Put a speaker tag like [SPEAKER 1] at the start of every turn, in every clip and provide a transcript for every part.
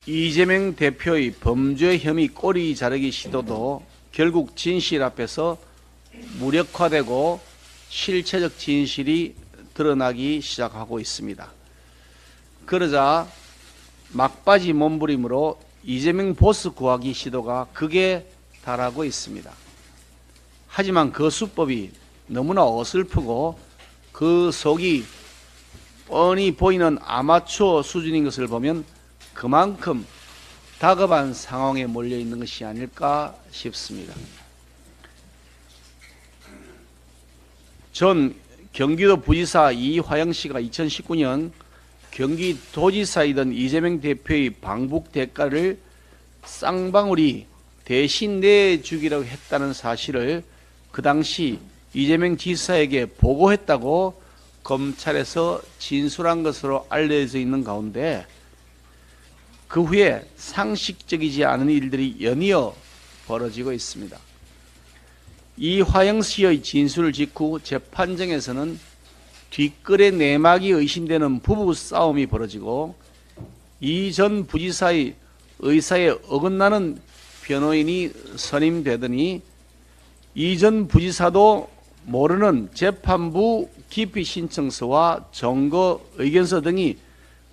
[SPEAKER 1] 이재명 대표의 범죄 혐의 꼬리 자르기 시도도 결국 진실 앞에서 무력화되고 실체적 진실이 드러나기 시작하고 있습니다. 그러자 막바지 몸부림으로 이재명 보스 구하기 시도가 극에 달하고 있습니다. 하지만 그 수법이 너무나 어설프고 그 속이 뻔히 보이는 아마추어 수준인 것을 보면 그만큼 다급한 상황에 몰려 있는 것이 아닐까 싶습니다. 전 경기도 부지사 이화영 씨가 2019년 경기도지사이던 이재명 대표의 방북 대가를 쌍방울이 대신 내주기로 했다는 사실을 그 당시 이재명 지사에게 보고했다고 검찰에서 진술한 것으로 알려져 있는 가운데 그 후에 상식적이지 않은 일들이 연이어 벌어지고 있습니다. 이화영 씨의 진술 직후 재판정에서는 뒷거래 내막이 의심되는 부부 싸움이 벌어지고 이 전 부지사의 의사에 어긋나는 변호인이 선임되더니 이 전 부지사도 모르는 재판부 기피 신청서와 정거 의견서 등이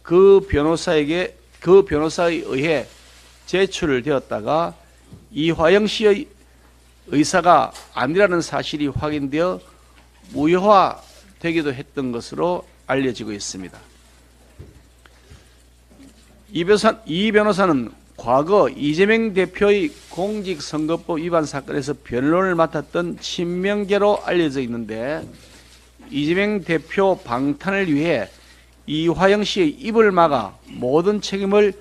[SPEAKER 1] 그 변호사에 의해 제출되었다가 이화영 씨의 의사가 아니라는 사실이 확인되어 무효화되기도 했던 것으로 알려지고 있습니다. 이 변호사는 과거 이재명 대표의 공직선거법 위반 사건에서 변론을 맡았던 친명계로 알려져 있는데 이재명 대표 방탄을 위해 이화영 씨의 입을 막아 모든 책임을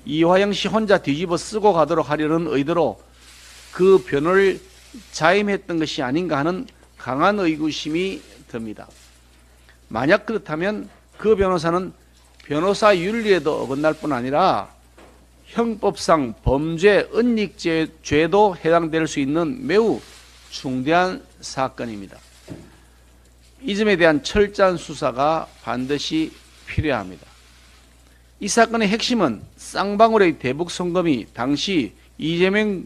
[SPEAKER 1] 이화영 씨 혼자 뒤집어 쓰고 가도록 하려는 의도로 그 변호를 자임했던 것이 아닌가 하는 강한 의구심이 듭니다. 만약 그렇다면 그 변호사는 변호사 윤리에도 어긋날 뿐 아니라 형법상 범죄 은닉죄도 해당될 수 있는 매우 중대한 사건입니다. 이 점에 대한 철저한 수사가 반드시 필요합니다. 이 사건의 핵심은 쌍방울의 대북 송금이 당시 이재명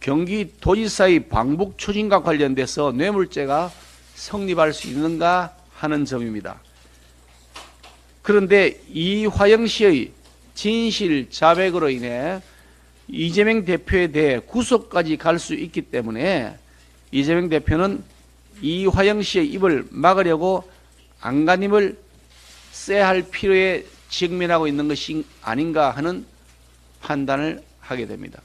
[SPEAKER 1] 경기도지사의 방북 추진과 관련돼서 뇌물죄가 성립할 수 있는가 하는 점입니다. 그런데 이화영 씨의 진실 자백으로 인해 이재명 대표에 대해 구속까지 갈 수 있기 때문에 이재명 대표는 이화영 씨의 입을 막으려고 안간힘을 써야 할 필요에 직면하고 있는 것이 아닌가 하는 판단을 하게 됩니다.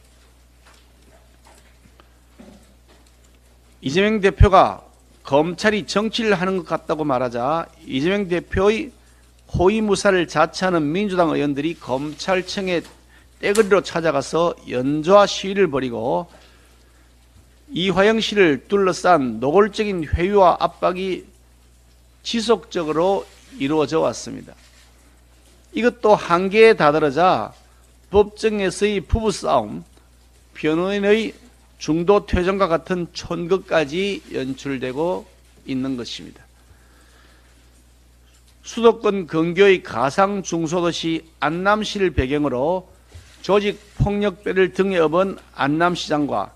[SPEAKER 1] 이재명 대표가 검찰이 정치를 하는 것 같다고 말하자 이재명 대표의 호위무사를 자처하는 민주당 의원들이 검찰청에 떼거리로 찾아가서 연좌 시위를 벌이고 이화영 씨를 둘러싼 노골적인 회유와 압박이 지속적으로 이루어져 왔습니다. 이것도 한계에 다다르자 법정에서의 부부싸움, 변호인의 중도 퇴정과 같은 촌극까지 연출되고 있는 것입니다. 수도권 근교의 가상 중소도시 안남시를 배경으로 조직폭력배를 등에 업은 안남시장과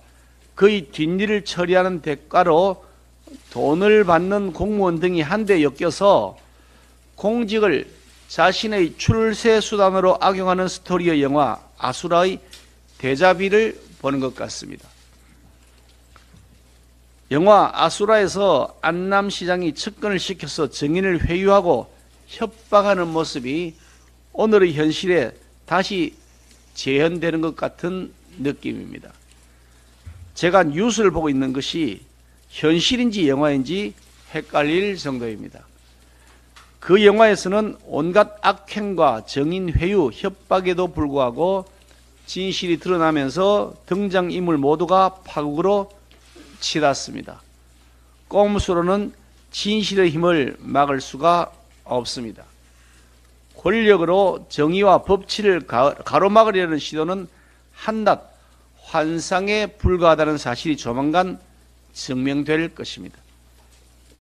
[SPEAKER 1] 그의 뒷일을 처리하는 대가로 돈을 받는 공무원 등이 한데 엮여서 공직을 자신의 출세 수단으로 악용하는 스토리의 영화 아수라의 대자비를 보는 것 같습니다. 영화 아수라에서 안남시장이 측근을 시켜서 증인을 회유하고 협박하는 모습이 오늘의 현실에 다시 재현되는 것 같은 느낌입니다. 제가 뉴스를 보고 있는 것이 현실인지 영화인지 헷갈릴 정도입니다. 그 영화에서는 온갖 악행과 정인 회유, 협박에도 불구하고 진실이 드러나면서 등장인물 모두가 파국으로 치닫습니다. 꼼수로는 진실의 힘을 막을 수가 없습니다. 권력으로 정의와 법치를 가로막으려는 시도는 한낱 환상에 불과하다는 사실이 조만간 증명될 것입니다.